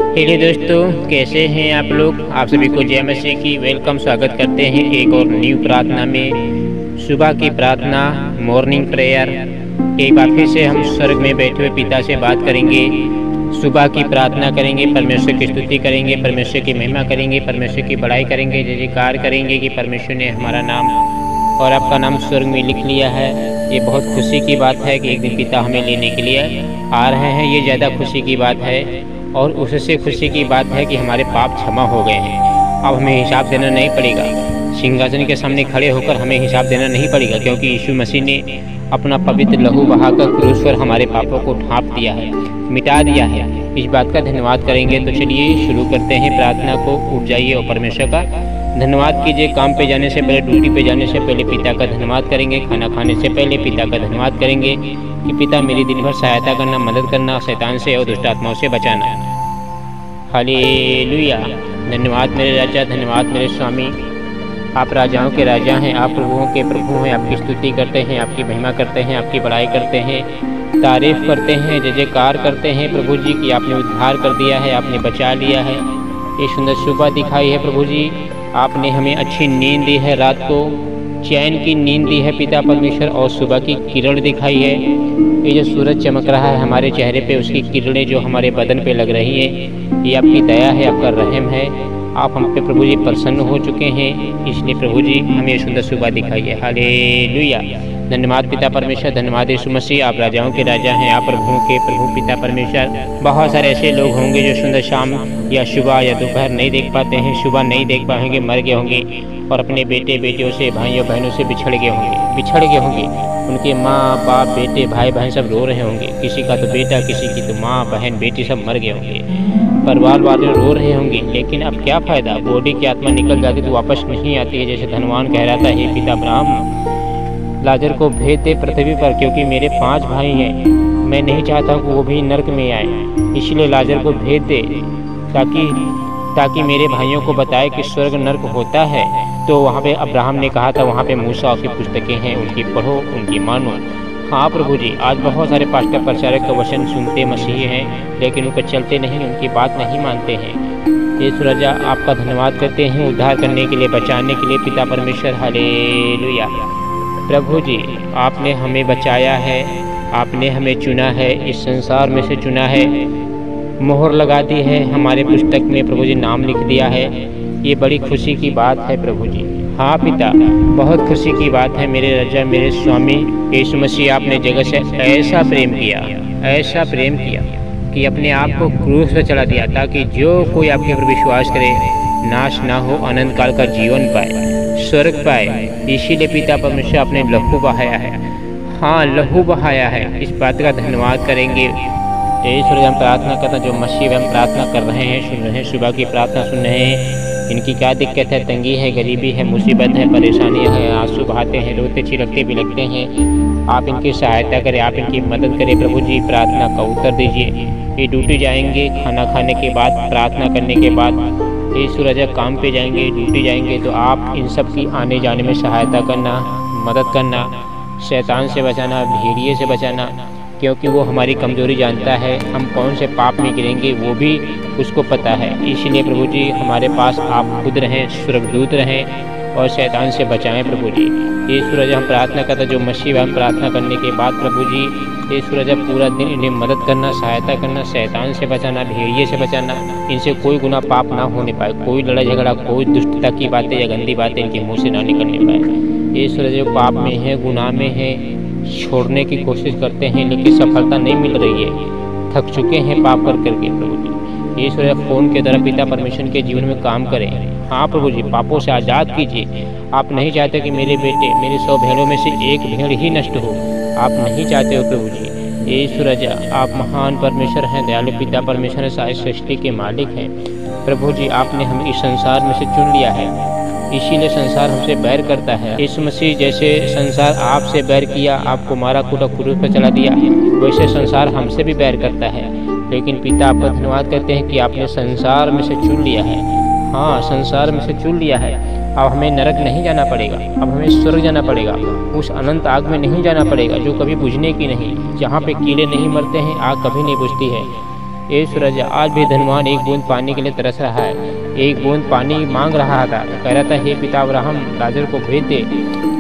Hello दोस्तों, कैसे हैं आप लोग। आप सभी को जय मसीह की वेलकम स्वागत करते हैं एक और न्यू प्रार्थना में। सुबह की प्रार्थना, मॉर्निंग प्रेयर। एक बार फिर से हम स्वर्ग में बैठे हुए पिता से बात करेंगे। सुबह की प्रार्थना करेंगे, परमेश्वर की स्तुति करेंगे, परमेश्वर की महिमा करेंगे, परमेश्वर की बड़ाई करेंगे, जय जयकार करेंगे कि परमेश्वर ने हमारा नाम और आपका नाम स्वर्ग में लिख लिया है। ये बहुत खुशी की बात है कि एक दिन पिता हमें लेने के लिए आ रहे हैं। ये ज़्यादा खुशी की बात है और उससे खुशी की बात है कि हमारे पाप क्षमा हो गए हैं। अब हमें हिसाब देना नहीं पड़ेगा। सिंहासन के सामने खड़े होकर हमें हिसाब देना नहीं पड़ेगा, क्योंकि यीशु मसीह ने अपना पवित्र लहू बहाकर क्रूस पर हमारे पापों को ढाँप दिया है, मिटा दिया है। इस बात का धन्यवाद करेंगे। तो चलिए शुरू करते हैं प्रार्थना को। उठ जाइए और परमेश्वर का धन्यवाद कीजिए। काम पे जाने से पहले, ड्यूटी पे जाने से पहले पिता का धन्यवाद करेंगे। खाना खाने से पहले पिता का धन्यवाद करेंगे कि पिता मेरी दिन भर सहायता करना, मदद करना, शैतान से और दुष्ट आत्माओं से बचाना। हालेलुया। धन्यवाद मेरे राजा, धन्यवाद मेरे स्वामी। आप राजाओं के राजा हैं, आप प्रभुओं के प्रभु हैं। आपकी स्तुति करते हैं, आपकी महिमा करते हैं, आपकी बड़ाई करते हैं, तारीफ करते हैं, जय जयकार करते हैं प्रभु जी की आपने उद्धार कर दिया है, आपने बचा लिया है। ये सुंदर सुबह दिखाई है प्रभु जी। आपने हमें अच्छी नींद दी है, रात को चैन की नींद दी है पिता परमेश्वर, और सुबह की किरण दिखाई है। ये जो सूरज चमक रहा है हमारे चेहरे पे, उसकी किरणें जो हमारे बदन पे लग रही हैं, ये आपकी दया है, आपका रहम है। आप हम पे प्रभु जी प्रसन्न हो चुके हैं, इसलिए प्रभु जी हमें सुंदर सुबह दिखाई है। हालेलुया। धन्यवाद पिता परमेश्वर, धन्यवाद यीशु मसीह। आप राजाओं के राजा हैं, आप प्रभुओं के प्रभु पिता परमेश्वर। बहुत सारे ऐसे लोग होंगे जो सुंदर शाम या सुबह या दोपहर नहीं देख पाते हैं, सुबह नहीं देख पाएंगे, मर गए होंगे और अपने बेटे बेटियों से, भाइयों बहनों से बिछड़ गए होंगे। उनके माँ बाप, बेटे, भाई बहन सब रो रहे होंगे। किसी का तो बेटा, किसी की तो माँ बहन बेटी सब मर गए होंगे। परिवार वाले रो रहे होंगे, लेकिन अब क्या फ़ायदा। बॉडी की आत्मा निकल जाती तो वापस नहीं आती है। जैसे धनवान कह रहा था, हे पिता अब्राहम, लाजर को भेज दे पृथ्वी पर, क्योंकि मेरे 5 भाई हैं। मैं नहीं चाहता कि वो भी नरक में आए, इसलिए लाजर को भेज दे ताकि मेरे भाइयों को बताए कि स्वर्ग नरक होता है। तो वहाँ पे अब्राहम ने कहा था, वहाँ पे मूसा की पुस्तकें हैं, उनकी पढ़ो, उनकी मानो। हाँ प्रभु जी, आज बहुत सारे पास्टर प्रचारक का वचन सुनते मसीही हैं, लेकिन उन पर चलते नहीं, उनकी बात नहीं मानते हैं। यीशु राजा आपका धन्यवाद करते हैं उद्धार करने के लिए, बचाने के लिए पिता परमेश्वर। हालेलुया। प्रभु जी आपने हमें बचाया है, आपने हमें चुना है, इस संसार में से चुना है, मोहर लगा दी है, हमारे पुस्तक में प्रभु जी नाम लिख दिया है। ये बड़ी खुशी की बात है प्रभु जी। हाँ पिता, बहुत खुशी की बात है मेरे राजा, मेरे स्वामी यीशु मसीह। आपने जगत से ऐसा प्रेम किया कि अपने आप को क्रूस पर चढ़ा दिया, ताकि जो कोई आपके ऊपर विश्वास करे नाश ना हो, अनंत काल का जीवन पाए, स्वर्ग पाए। इसीलिए पिता परमेश्वर आपने लहू बहाया है। हाँ, लहू बहाया है। इस बात का धन्यवाद करेंगे। ईश्वर हम प्रार्थना करना, जो मसीह हम प्रार्थना कर रहे हैं, सुन रहे हैं, सुबह की प्रार्थना सुन रहे हैं। इनकी क्या दिक्कत है, तंगी है, गरीबी है, मुसीबत है, परेशानी है, आंसू बहाते हैं, रोते छिड़कते भी लगते हैं। आप इनकी सहायता करें, आप इनकी मदद करें प्रभु जी। प्रार्थना का उत्तर दीजिए। ये ड्यूटी जाएंगे, खाना खाने के बाद, प्रार्थना करने के बाद यीशु राजा काम पे जाएंगे, ड्यूटी जाएंगे, तो आप इन सब की आने जाने में सहायता करना, मदद करना, शैतान से बचाना, भेड़िए से बचाना, क्योंकि वो हमारी कमजोरी जानता है। हम कौन से पाप में गिरेंगे वो भी उसको पता है। इसलिए प्रभु जी हमारे पास आप खुद रहें, स्वर्गदूत रहें और शैतान से बचाएं प्रभु जी। यीशु राजा हम प्रार्थना करता, जो मसीह हम प्रार्थना करने के बाद प्रभु जी यीशु राजा पूरा दिन इन्हें मदद करना, सहायता करना, शैतान से बचाना, भेड़िए से बचाना, इनसे कोई गुनाह पाप ना होने पाए, कोई लड़ाई झगड़ा, कोई दुष्टता की बातें या गंदी बातें इनके मुँह से ना निकलने पाए। यीशु राजा जो पाप में है, गुनाह में है, छोड़ने की कोशिश करते हैं लेकिन सफलता नहीं मिल रही है, थक चुके हैं पाप कर करके प्रभु जी। यीशु राजा फोन के द्वारा पिता परमेश्वर के जीवन में काम करें। हाँ प्रभु जी, पापों से आज़ाद कीजिए। आप नहीं चाहते कि मेरे बेटे, मेरी 100 भेड़ों में से एक भेड़ ही नष्ट हो। आप नहीं चाहते हो प्रभु जी। यीशु राजा आप महान परमेश्वर हैं, दयालु पिता परमेश्वर हैं, सारी सृष्टि के मालिक हैं प्रभु जी। आपने हमें इस संसार में से चुन लिया है, इसीलिए संसार हमसे बैर करता है। यीशु मसीह जैसे संसार आपसे बैर किया, आपको मारा कूटा क्रूस पर चला दिया, वैसे संसार हमसे भी बैर करता है। लेकिन पिता आपका धन्यवाद करते हैं कि आपने संसार में से चुन लिया है। हाँ, संसार में से चुन लिया है। अब हमें नरक नहीं जाना पड़ेगा, अब हमें स्वर्ग जाना पड़ेगा। उस अनंत आग में नहीं जाना पड़ेगा जो कभी बुझने की नहीं, जहाँ पे कीड़े नहीं मरते हैं, आग कभी नहीं बुझती है। ये सूरज आज भी धनवान एक बूंद पानी के लिए तरस रहा है, एक बूंद पानी मांग रहा था। कह रहा था, हे पिता अब्राहम, लाजर को भेज दे,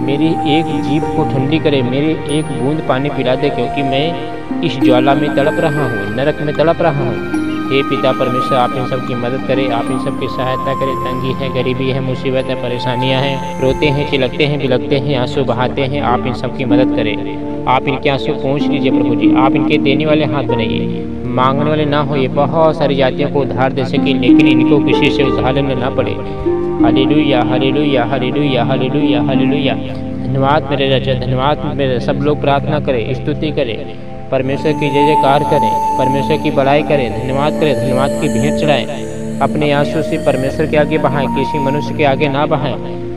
मेरी एक जीभ को ठंडी करे, मेरी एक बूंद पानी पिला दे, क्योंकि मैं इस ज्वाला में तड़प रहा हूँ, नरक में तड़प रहा हूँ। हे पिता परमेश्वर, आप इन सब की मदद करें, आप इन सब की सहायता करें। तंगी है, गरीबी है, मुसीबत है, परेशानियाँ हैं, रोते हैं, चिलकते हैं, बिलकते हैं, आंसू बहाते हैं, आप इन सब की मदद करें। आप इनके आंसू पहुँच लीजिए प्रभु जी, आप इनके देने वाले हाथ बनाइए, मांगने वाले ना हो। ये बहुत सारी जातियों को उद्धार दे सके, लेकिन इनको किसी से उधार लेना ना पड़े। Hallelujah, hallelujah, hallelujah, hallelujah, hallelujah. धन्यवाद मेरे राजा, धन्यवाद मेरे। सब लोग प्रार्थना करें, स्तुति करें, परमेश्वर की जय जयकार करें, परमेश्वर की बड़ाई करें, धन्यवाद करें, धन्यवाद की भेंट चढ़ाएं। अपने आंसू से परमेश्वर के आगे बहाएं, किसी मनुष्य के आगे ना बहाएं।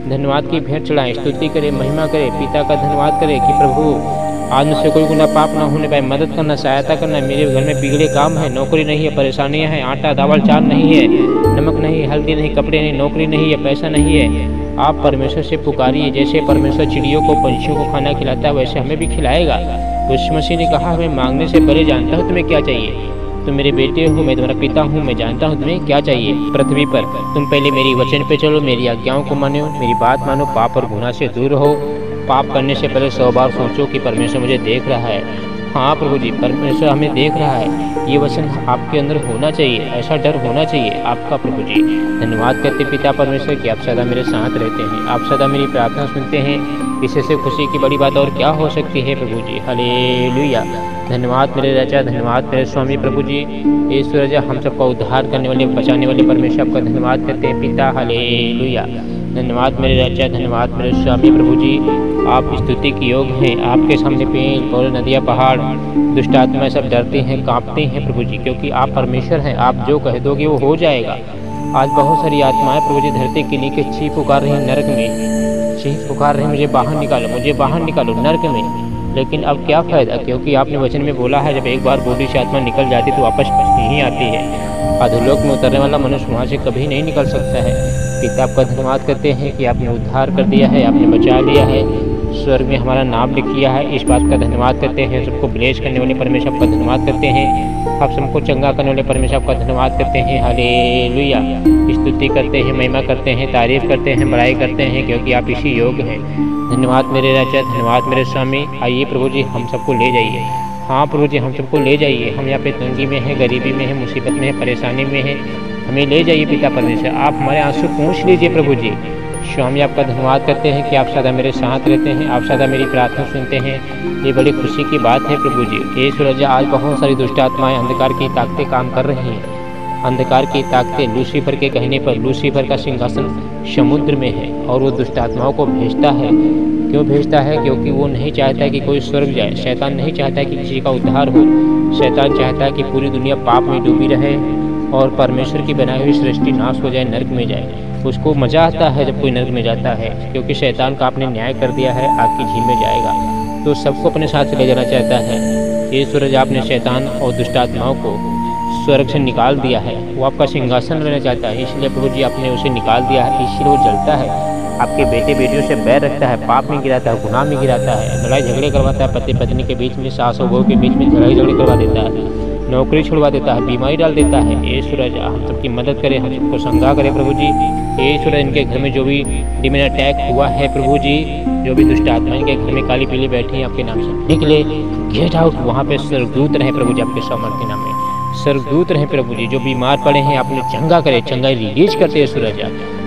धन्यवाद की भेंट चढ़ाएं, स्तुति करें, महिमा करें, पिता का धन्यवाद करें कि प्रभु आज मुझसे कोई गुनाह पाप ना होने पाए, मदद करना, सहायता करना। मेरे घर में बिगड़े काम है, नौकरी नहीं है, परेशानियां हैं, आटा दावल चाल नहीं है, नमक नहीं, हल्दी नहीं, कपड़े नहीं, नौकरी नहीं है, पैसा नहीं है। आप परमेश्वर से पुकारिए, जैसे परमेश्वर चिड़ियों को, पंछियों को खाना खिलाता है, वैसे हमें भी खिलाएगा। यीशु मसीह ने कहा, हमें मांगने से पहले जानता हूँ तुम्हें क्या चाहिए। तुम मेरे बेटे हो, मैं तुम्हारा पिता हूँ, मैं जानता हूँ तुम्हें क्या चाहिए पृथ्वी पर। तुम पहले मेरी वचन पे चलो, मेरी आज्ञाओं को मानो, मेरी बात मानो, पाप और गुनाह से दूर रहो। पाप करने से पहले 100 बार सोचो कि परमेश्वर मुझे देख रहा है। हाँ प्रभु जी, परमेश्वर हमें देख रहा है। ये वचन आपके अंदर होना चाहिए, ऐसा डर होना चाहिए आपका प्रभु जी। धन्यवाद करते पिता परमेश्वर कि आप सदा मेरे साथ रहते हैं, आप सदा मेरी प्रार्थना सुनते हैं। इससे खुशी की बड़ी बात और क्या हो सकती है प्रभु जी। हालेलुया। धन्यवाद मेरे राजा, धन्यवाद मेरे स्वामी प्रभु जी। ईश्वर राजा, हम सबका उद्धार करने वाले, बचाने वाले परमेश्वर आपका धन्यवाद करते हैं पिता। हालेलुया। धन्यवाद मेरे राजा, धन्यवाद मेरे स्वामी प्रभु जी। आप स्तुति के योग हैं। आपके सामने पेड़ पौधे, नदियाँ, पहाड़, दुष्ट आत्माएं सब डरते हैं, कांपते हैं प्रभु जी, क्योंकि आप परमेश्वर हैं। आप जो कह दोगे वो हो जाएगा। आज बहुत सारी आत्माएं प्रभु जी धरती के नीचे चीख पुकार रही हैं, नरक में चीख पुकार रही, मुझे बाहर निकालो, मुझे बाहर निकालो नरक में। लेकिन अब क्या फ़ायदा, क्योंकि आपने वचन में बोला है, जब एक बार बॉडी से आत्मा निकल जाती तो वापस नहीं आती है। अधोलोक में उतरने वाला मनुष्य वहाँ से कभी नहीं निकल सकता है। पिता आपका धन्यवाद करते हैं कि आपने उद्धार कर दिया है, आपने बचा लिया है, स्वर्ग में हमारा नाम लिख किया है। इस बात का धन्यवाद करते हैं। सबको ब्लेस करने वाले परमेश्वर आपका धन्यवाद करते हैं। आप सबको चंगा करने वाले परमेश्वर आपका धन्यवाद करते हैं। हालेलुया। स्तुति करते हैं, महिमा करते हैं, तारीफ करते हैं, बड़ाई करते हैं, क्योंकि आप इसी योग्य हैं। धन्यवाद मेरे राजा, धन्यवाद मेरे स्वामी। आइए प्रभु जी, हम सबको ले जाइए। हाँ प्रभु जी, हम सबको ले जाइए। हम यहाँ पे तंगी में हैं, गरीबी में हैं, मुसीबत में हैं, परेशानी में हैं, हमें ले जाइए पिता परमेश्वर। आप हमारे आंसू पहुँच लीजिए प्रभु जी। स्वामी आपका धन्यवाद करते हैं कि आप सदा मेरे साथ रहते हैं, आप सदा मेरी प्रार्थना सुनते हैं। ये बड़ी खुशी की बात है प्रभु जी। ईश्वर राजा, आज बहुत सारी दुष्ट आत्माएं, अंधकार की ताकतें काम कर रही हैं। अंधकार की ताकतें, लूसीफर के कहने पर लूसीफर का सिंहासन समुद्र में है और वो दुष्ट आत्माओं को भेजता है। क्यों भेजता है? क्योंकि वो नहीं चाहता कि कोई स्वर्ग जाए। शैतान नहीं चाहता कि किसी का उद्धार हो। शैतान चाहता है कि पूरी दुनिया पाप में डूबी रहे और परमेश्वर की बनाई हुई सृष्टि नाश हो जाए, नरक में जाए। उसको मज़ा आता है जब कोई नरक में जाता है, क्योंकि शैतान का आपने न्याय कर दिया है, आग की झील में जाएगा। तो सबको अपने साथ ले जाना चाहता है। ये सूरज आपने शैतान और दुष्ट आत्माओं को स्वर्ग से निकाल दिया है। वो आपका सिंहासन लेना चाहता है, इसलिए प्रभु जी आपने उसे निकाल दिया है। इसलिए वो जलता है, आपके बेटे बेटियों से बैर रखता है, पाप में गिराता है, गुनाह में गिराता है, लड़ाई झगड़े करवाता है, पति पत्नी के बीच में, सास और बहू के बीच में लड़ाई झगड़े करवा देता है, नौकरी छुड़वा देता है, बीमारी डाल देता है। ये सूरज हम सबकी मदद करे, हम सबको संगा करे प्रभु जी। ये सूरज इनके घर में जो भी डिमन अटैक हुआ है प्रभु जी, जो भी दुष्ट आत्मा इनके घर में काली पीली बैठी हैं, आपके नाम से निकले, गेट आउट। वहाँ पे स्वर्गदूत रहे प्रभु जी, आपके सामर्थ के नाम में स्वर्गदूत रहे प्रभु जी। जो बीमार पड़े हैं आपने चंगा करे, चंगाई रिलीज करते हैं सूरज।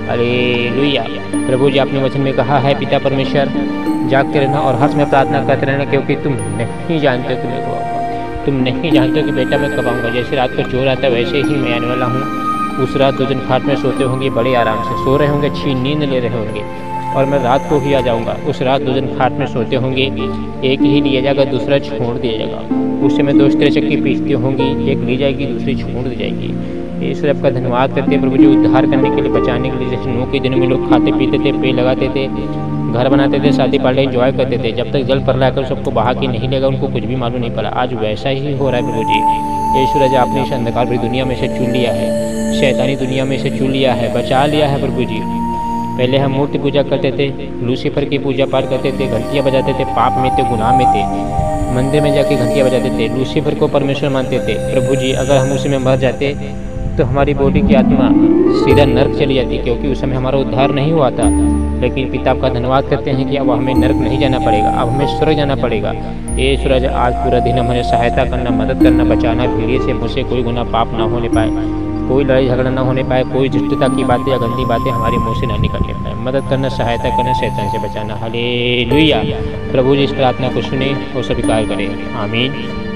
हालेलुया। प्रभु जी आपने वचन में कहा है, पिता परमेश्वर जागते रहना और हर्ष में प्रार्थना करते रहना, क्योंकि तुम नहीं जानते हो कि मैं कब आऊँगा। तुम नहीं जानते हो कि बेटा मैं कब आऊँगा। जैसे रात को चोर आता है वैसे ही मैं आने वाला हूँ। उस रात 2 दिन खाट में सोते होंगे, बड़े आराम से सो रहे होंगे, अच्छी नींद ले रहे होंगे, और मैं रात को ही आ जाऊँगा। उस रात 2 दिन खाट में सोते होंगे, एक ही लिया जाएगा, दूसरा छोड़ दिया जाएगा। उस समय 2 स्त्री चक्की पीसती होंगी, एक ली जाएगी, दूसरी छोड़ दी जाएगी। ईश्वर आपका धन्यवाद करते हैं प्रभु जी, उद्धार करने के लिए, बचाने के लिए। जैसे नूह के दिनों में लोग खाते पीते थे, पेड़ लगाते थे, घर बनाते थे, शादी पार्टी एंजॉय करते थे, जब तक जल पर लाकर सबको बहा के नहीं लेगा उनको कुछ भी मालूम नहीं पड़ा। आज वैसा ही हो रहा है प्रभु जी। ईश्वर आज आपने इस अंधकार भरी दुनिया में से चुन लिया है, शैतानी दुनिया में से चुन लिया है, बचा लिया है प्रभु जी। पहले हम मूर्ति पूजा करते थे, लूसीफर की पूजा पाठ करते थे, घंटियाँ बजाते थे, पाप में थे, गुनाह में थे। मंदिर में जाके घंटियाँ बजाते थे, लूसीफर को परमेश्वर मानते थे। प्रभु जी अगर हम उसी में मर जाते तो हमारी बॉडी की आत्मा सीधा नर्क चली जाती, क्योंकि उस समय हमारा उद्धार नहीं हुआ था। लेकिन पिता का धन्यवाद करते हैं कि अब हमें नर्क नहीं जाना पड़ेगा, अब हमें स्वर्ग जाना पड़ेगा। ये सूरज आज पूरा दिन हमें सहायता करना, मदद करना, बचाना, भीड़ से मुझसे कोई गुना पाप ना होने पाए, कोई लड़ाई झगड़ा ना होने पाए, कोई दुष्टता की बातें या गंदी बातें हमारे मुँह से ना निकलने पाए, मदद करना, सहायता करना, शैतान से बचाना। हालेलुया। प्रभु जी इस प्रार्थना को सुने और स्वीकार करें। आमीन।